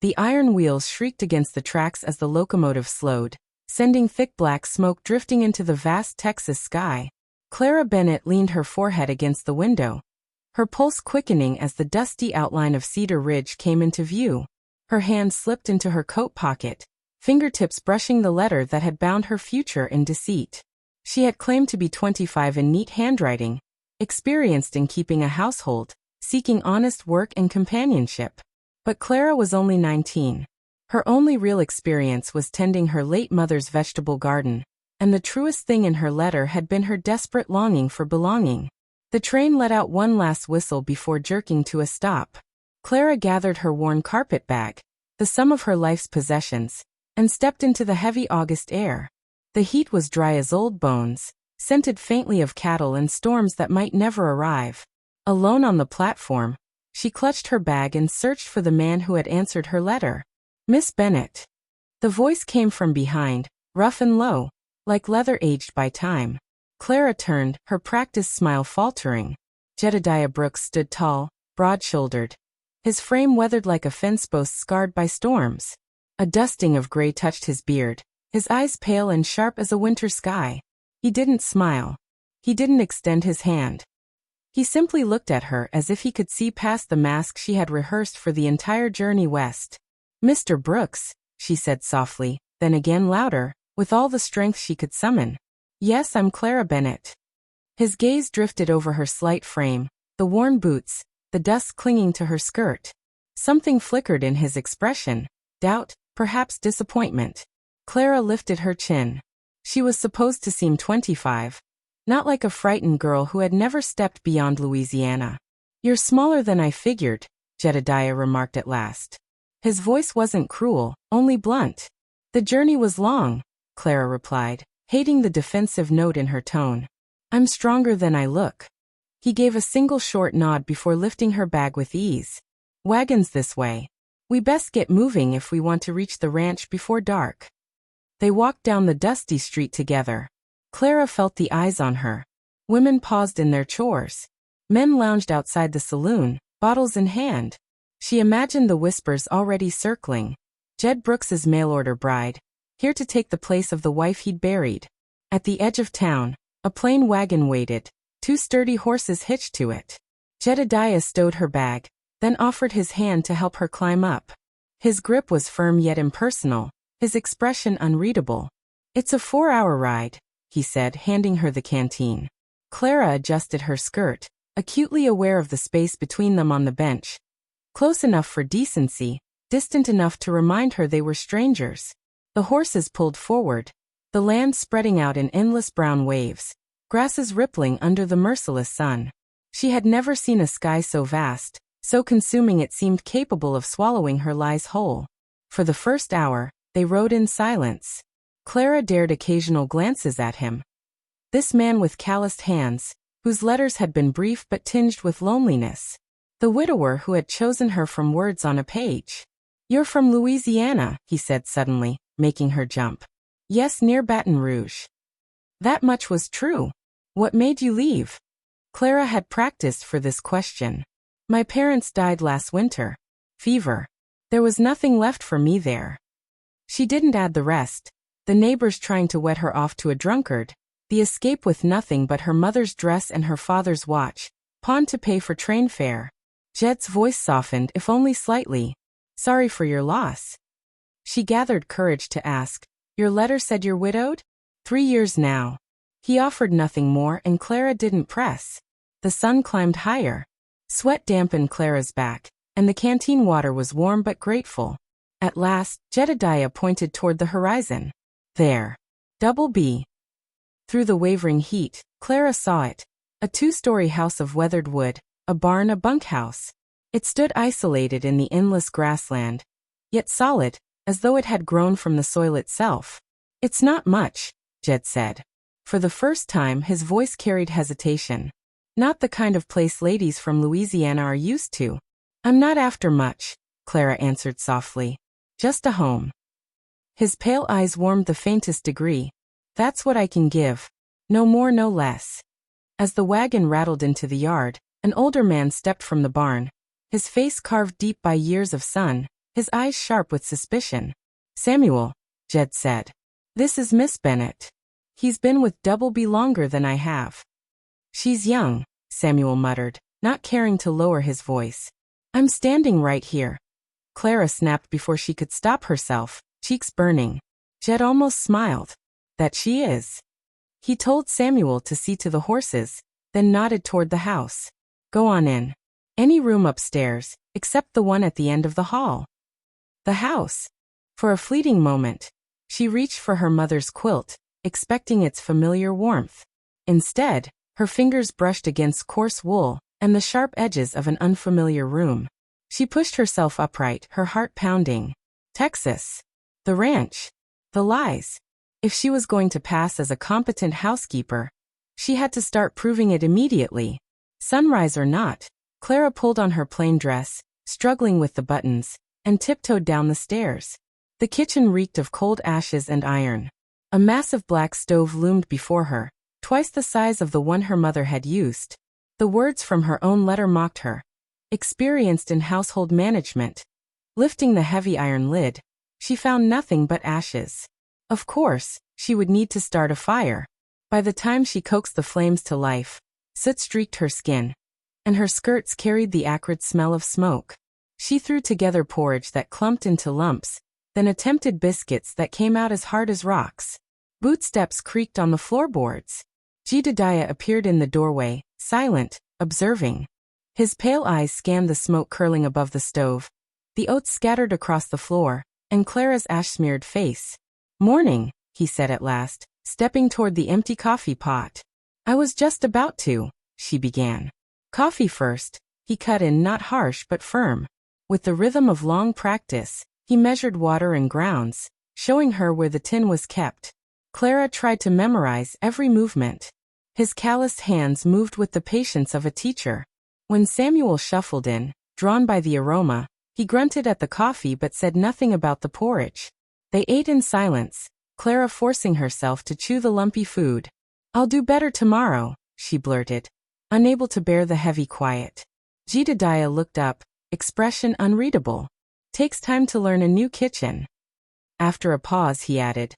The iron wheels shrieked against the tracks as the locomotive slowed, sending thick black smoke drifting into the vast Texas sky. Clara Bennett leaned her forehead against the window, her pulse quickening as the dusty outline of Cedar Ridge came into view. Her hand slipped into her coat pocket, fingertips brushing the letter that had bound her future in deceit. She had claimed to be 25 in neat handwriting, experienced in keeping a household, seeking honest work and companionship. But Clara was only 19. Her only real experience was tending her late mother's vegetable garden, and the truest thing in her letter had been her desperate longing for belonging. The train let out one last whistle before jerking to a stop. Clara gathered her worn carpet bag, the sum of her life's possessions, and stepped into the heavy August air. The heat was dry as old bones, scented faintly of cattle and storms that might never arrive. Alone on the platform, she clutched her bag and searched for the man who had answered her letter. "Miss Bennett." The voice came from behind, rough and low, like leather aged by time. Clara turned, her practiced smile faltering. Jedediah Brooks stood tall, broad-shouldered, his frame weathered like a fence post scarred by storms. A dusting of gray touched his beard, his eyes pale and sharp as a winter sky. He didn't smile. He didn't extend his hand. He simply looked at her as if he could see past the mask she had rehearsed for the entire journey west. "Mr. Brooks," she said softly, then again louder, with all the strength she could summon. "Yes, I'm Clara Bennett." His gaze drifted over her slight frame, the worn boots, the dust clinging to her skirt. Something flickered in his expression, doubt, perhaps disappointment. Clara lifted her chin. She was supposed to seem 25, not like a frightened girl who had never stepped beyond Louisiana. "You're smaller than I figured," Jedediah remarked at last. His voice wasn't cruel, only blunt. "The journey was long," Clara replied, hating the defensive note in her tone. "I'm stronger than I look." He gave a single short nod before lifting her bag with ease. "Wagons this way. We best get moving if we want to reach the ranch before dark." They walked down the dusty street together. Clara felt the eyes on her. Women paused in their chores. Men lounged outside the saloon, bottles in hand. She imagined the whispers already circling. Jed Brooks's mail-order bride, here to take the place of the wife he'd buried. At the edge of town, a plain wagon waited, 2 sturdy horses hitched to it. Jedediah stowed her bag, then offered his hand to help her climb up. His grip was firm yet impersonal, his expression unreadable. "It's a 4-hour ride," he said, handing her the canteen. Clara adjusted her skirt, acutely aware of the space between them on the bench. Close enough for decency, distant enough to remind her they were strangers. The horses pulled forward, the land spreading out in endless brown waves, grasses rippling under the merciless sun. She had never seen a sky so vast, so consuming it seemed capable of swallowing her lies whole. For the first hour, they rode in silence. Clara dared occasional glances at him. This man with calloused hands, whose letters had been brief but tinged with loneliness. The widower who had chosen her from words on a page. "You're from Louisiana," he said suddenly, making her jump. "Yes, near Baton Rouge." That much was true. "What made you leave?" Clara had practiced for this question. "My parents died last winter. Fever. There was nothing left for me there." She didn't add the rest. The neighbors trying to wed her off to a drunkard. The escape with nothing but her mother's dress and her father's watch, pawned to pay for train fare. Jed's voice softened, if only slightly. "Sorry for your loss." She gathered courage to ask, "Your letter said you're widowed?" 3 years now. He offered nothing more and Clara didn't press. The sun climbed higher. Sweat dampened Clara's back, and the canteen water was warm but grateful. At last, Jedediah pointed toward the horizon. "There. Double B." Through the wavering heat, Clara saw it. A 2-story house of weathered wood, a barn, a bunkhouse. It stood isolated in the endless grassland, yet solid, as though it had grown from the soil itself. "It's not much," Jed said. For the first time his voice carried hesitation. "Not the kind of place ladies from Louisiana are used to." "I'm not after much," Clara answered softly. "Just a home." His pale eyes warmed the faintest degree. "That's what I can give. No more, no less." As the wagon rattled into the yard, an older man stepped from the barn, his face carved deep by years of sun, his eyes sharp with suspicion. "Samuel," Jed said. "This is Miss Bennett. He's been with Double B longer than I have." "She's young," Samuel muttered, not caring to lower his voice. "I'm standing right here." Clara snapped before she could stop herself, cheeks burning. Jed almost smiled. "That she is." He told Samuel to see to the horses, then nodded toward the house. "Go on in. Any room upstairs, except the one at the end of the hall." The house. For a fleeting moment, she reached for her mother's quilt, expecting its familiar warmth. Instead, her fingers brushed against coarse wool and the sharp edges of an unfamiliar room. She pushed herself upright, her heart pounding. Texas. The ranch. The lies. If she was going to pass as a competent housekeeper, she had to start proving it immediately. Sunrise or not, Clara pulled on her plain dress, struggling with the buttons, and tiptoed down the stairs. The kitchen reeked of cold ashes and iron. A massive black stove loomed before her, twice the size of the one her mother had used. The words from her own letter mocked her. Experienced in household management. Lifting the heavy iron lid, she found nothing but ashes. Of course, she would need to start a fire. By the time she coaxed the flames to life, soot streaked her skin, and her skirts carried the acrid smell of smoke. She threw together porridge that clumped into lumps, then attempted biscuits that came out as hard as rocks. Bootsteps creaked on the floorboards. Jedediah appeared in the doorway, silent, observing. His pale eyes scanned the smoke curling above the stove, the oats scattered across the floor, and Clara's ash-smeared face. "Morning," he said at last, stepping toward the empty coffee pot. "I was just about to," she began. "Coffee first," he cut in, not harsh but firm. With the rhythm of long practice, he measured water and grounds, showing her where the tin was kept. Clara tried to memorize every movement. His calloused hands moved with the patience of a teacher. When Samuel shuffled in, drawn by the aroma, he grunted at the coffee but said nothing about the porridge. They ate in silence, Clara forcing herself to chew the lumpy food. "I'll do better tomorrow," she blurted, unable to bear the heavy quiet. Jedediah looked up, expression unreadable. "Takes time to learn a new kitchen." After a pause he added,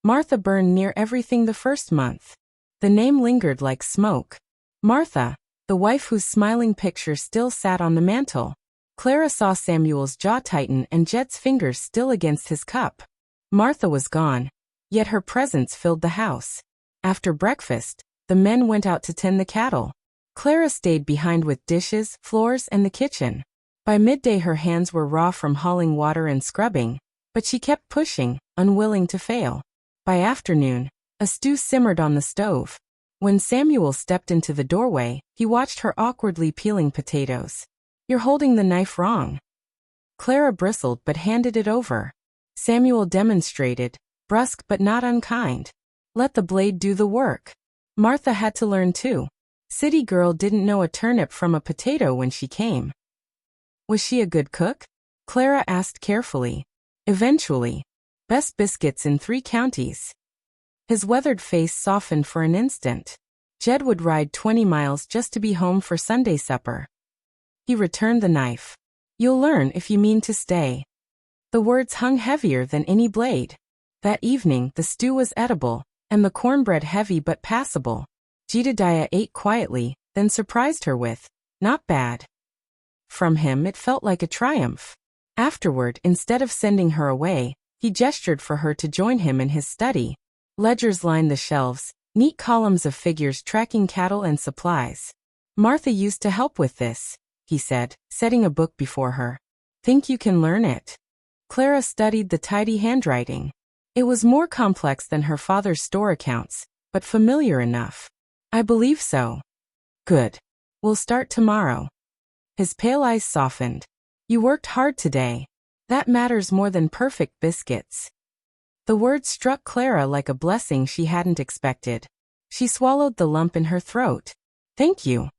"Martha burned near everything the first month." The name lingered like smoke. Martha, the wife whose smiling picture still sat on the mantel. Clara saw Samuel's jaw tighten and Jed's fingers still against his cup. Martha was gone, yet her presence filled the house. After breakfast, the men went out to tend the cattle. Clara stayed behind with dishes, floors, and the kitchen. By midday her hands were raw from hauling water and scrubbing, but she kept pushing, unwilling to fail. By afternoon, a stew simmered on the stove. When Samuel stepped into the doorway, he watched her awkwardly peeling potatoes. "You're holding the knife wrong." Clara bristled but handed it over. Samuel demonstrated, brusque but not unkind. Let the blade do the work. Martha had to learn too. City girl didn't know a turnip from a potato when she came. "Was she a good cook?" Clara asked carefully. "Eventually. Best biscuits in 3 counties. His weathered face softened for an instant. Jed would ride 20 miles just to be home for Sunday supper. He returned the knife. "You'll learn if you mean to stay." The words hung heavier than any blade. That evening the stew was edible, and the cornbread heavy but passable. Jedediah ate quietly, then surprised her with, "Not bad." From him it felt like a triumph. Afterward, instead of sending her away, he gestured for her to join him in his study. Ledgers lined the shelves, neat columns of figures tracking cattle and supplies. "Martha used to help with this," he said, setting a book before her. "Think you can learn it?" Clara studied the tidy handwriting. It was more complex than her father's store accounts, but familiar enough. "I believe so." "Good. We'll start tomorrow." His pale eyes softened. "You worked hard today. That matters more than perfect biscuits." The words struck Clara like a blessing she hadn't expected. She swallowed the lump in her throat. "Thank you."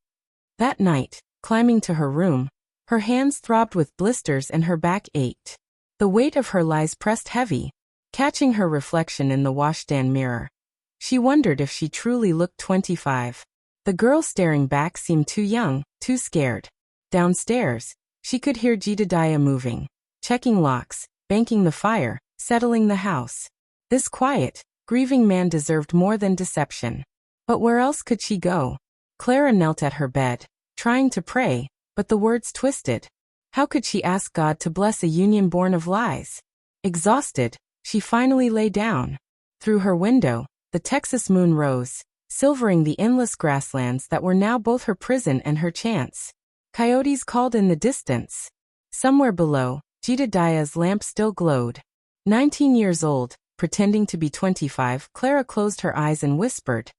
That night, climbing to her room, her hands throbbed with blisters and her back ached. The weight of her lies pressed heavy, catching her reflection in the washstand mirror. She wondered if she truly looked 25. The girl staring back seemed too young, too scared. Downstairs, she could hear Jedediah moving. checking locks, banking the fire, settling the house. This quiet, grieving man deserved more than deception. But where else could she go? Clara knelt at her bed, trying to pray, but the words twisted. How could she ask God to bless a union born of lies? Exhausted, she finally lay down. Through her window, the Texas moon rose, silvering the endless grasslands that were now both her prison and her chance. Coyotes called in the distance. Somewhere below, Jedediah's lamp still glowed. 19 years old, pretending to be 25, Clara closed her eyes and whispered,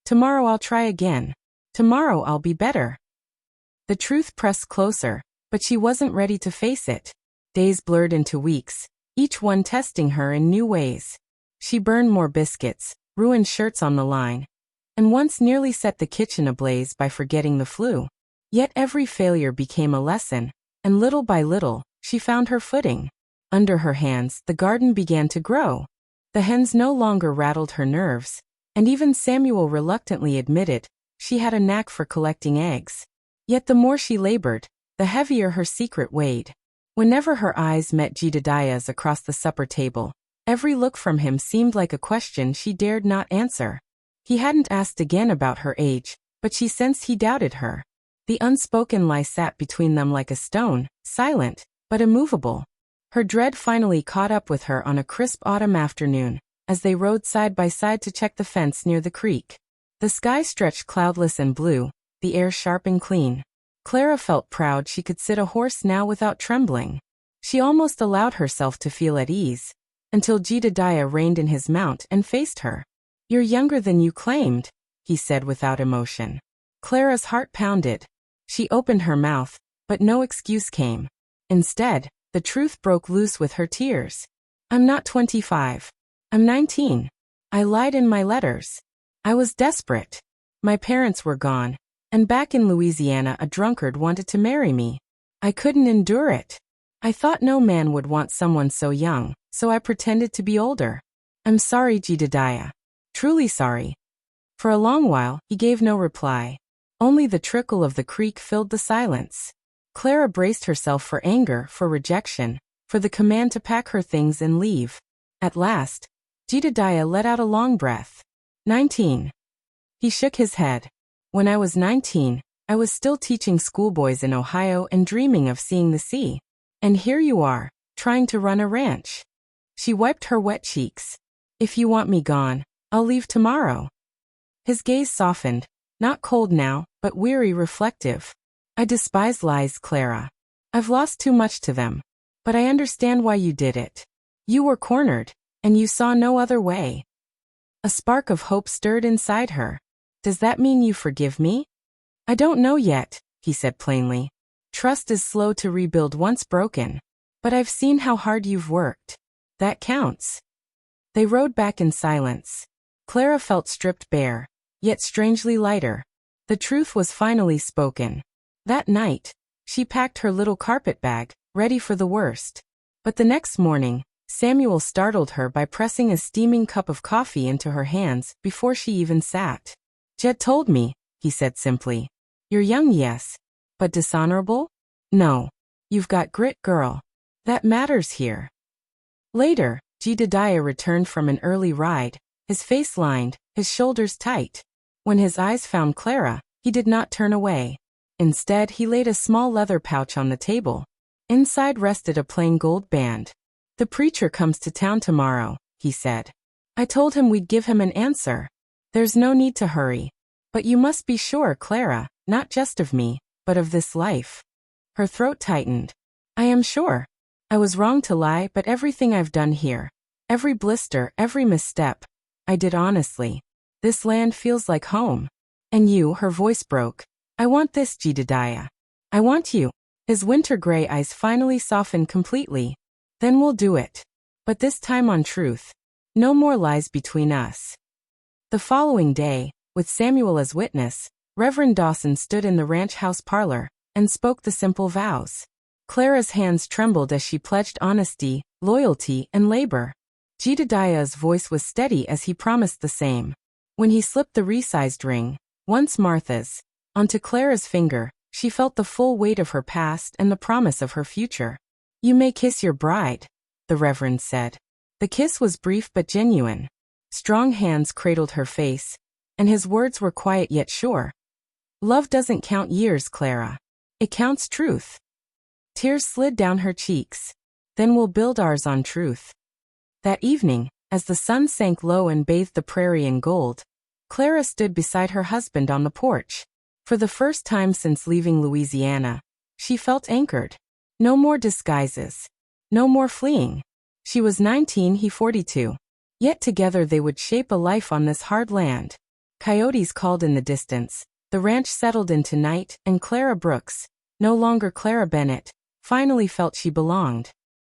"Tomorrow I'll try again. Tomorrow I'll be better." The truth pressed closer, but she wasn't ready to face it. Days blurred into weeks, each one testing her in new ways. She burned more biscuits, ruined shirts on the line, and once nearly set the kitchen ablaze by forgetting the flu. Yet every failure became a lesson, and little by little, she found her footing. Under her hands, the garden began to grow. The hens no longer rattled her nerves, and even Samuel reluctantly admitted she had a knack for collecting eggs. Yet the more she labored, the heavier her secret weighed. Whenever her eyes met Jedediah's across the supper table, every look from him seemed like a question she dared not answer. He hadn't asked again about her age, but she sensed he doubted her. The unspoken lie sat between them like a stone, silent, but immovable. Her dread finally caught up with her on a crisp autumn afternoon, as they rode side by side to check the fence near the creek. The sky stretched cloudless and blue, the air sharp and clean. Clara felt proud she could sit a horse now without trembling. She almost allowed herself to feel at ease, until Jedediah reined in his mount and faced her. "You're younger than you claimed," he said without emotion. Clara's heart pounded. She opened her mouth, but no excuse came. Instead, the truth broke loose with her tears. "I'm not 25. I'm 19. I lied in my letters. I was desperate. My parents were gone, and back in Louisiana a drunkard wanted to marry me. I couldn't endure it. I thought no man would want someone so young, so I pretended to be older. I'm sorry, Jedediah. Truly sorry." For a long while, he gave no reply. Only the trickle of the creek filled the silence. Clara braced herself for anger, for rejection, for the command to pack her things and leave. At last, Jedediah let out a long breath. 19. He shook his head. "When I was 19, I was still teaching schoolboys in Ohio and dreaming of seeing the sea. And here you are, trying to run a ranch." She wiped her wet cheeks. "If you want me gone, I'll leave tomorrow." His gaze softened, not cold now, but weary, reflective. "I despise lies, Clara. I've lost too much to them. But I understand why you did it. You were cornered, and you saw no other way." A spark of hope stirred inside her. "Does that mean you forgive me?" "I don't know yet," he said plainly. "Trust is slow to rebuild once broken. But I've seen how hard you've worked. That counts." They rode back in silence. Clara felt stripped bare, yet strangely lighter. The truth was finally spoken. That night, she packed her little carpet bag, ready for the worst. But the next morning, Samuel startled her by pressing a steaming cup of coffee into her hands before she even sat. "Jed told me," he said simply. "You're young, yes. But dishonorable? No. You've got grit, girl. That matters here." Later, Jedediah returned from an early ride, his face lined, his shoulders tight. When his eyes found Clara, he did not turn away. Instead, he laid a small leather pouch on the table. Inside rested a plain gold band. "The preacher comes to town tomorrow," he said. "I told him we'd give him an answer. There's no need to hurry. But you must be sure, Clara, not just of me, but of this life." Her throat tightened. "I am sure. I was wrong to lie, but everything I've done here, every blister, every misstep, I did honestly. This land feels like home. And you," her voice broke. "I want this, Jedediah. I want you." His winter gray eyes finally softened completely. "Then we'll do it. But this time on truth. No more lies between us." The following day, with Samuel as witness, Reverend Dawson stood in the ranch house parlor and spoke the simple vows. Clara's hands trembled as she pledged honesty, loyalty, and labor. Jedediah's voice was steady as he promised the same. When he slipped the resized ring, once Martha's, onto Clara's finger, she felt the full weight of her past and the promise of her future. "You may kiss your bride," the Reverend said. The kiss was brief but genuine. Strong hands cradled her face, and his words were quiet yet sure. "Love doesn't count years, Clara. It counts truth." Tears slid down her cheeks. "Then we'll build ours on truth." That evening, as the sun sank low and bathed the prairie in gold, Clara stood beside her husband on the porch. For the first time since leaving Louisiana, she felt anchored. No more disguises. No more fleeing. She was 19, he 42. Yet together they would shape a life on this hard land. Coyotes called in the distance. The ranch settled into night, and Clara Brooks, no longer Clara Bennett, finally felt she belonged.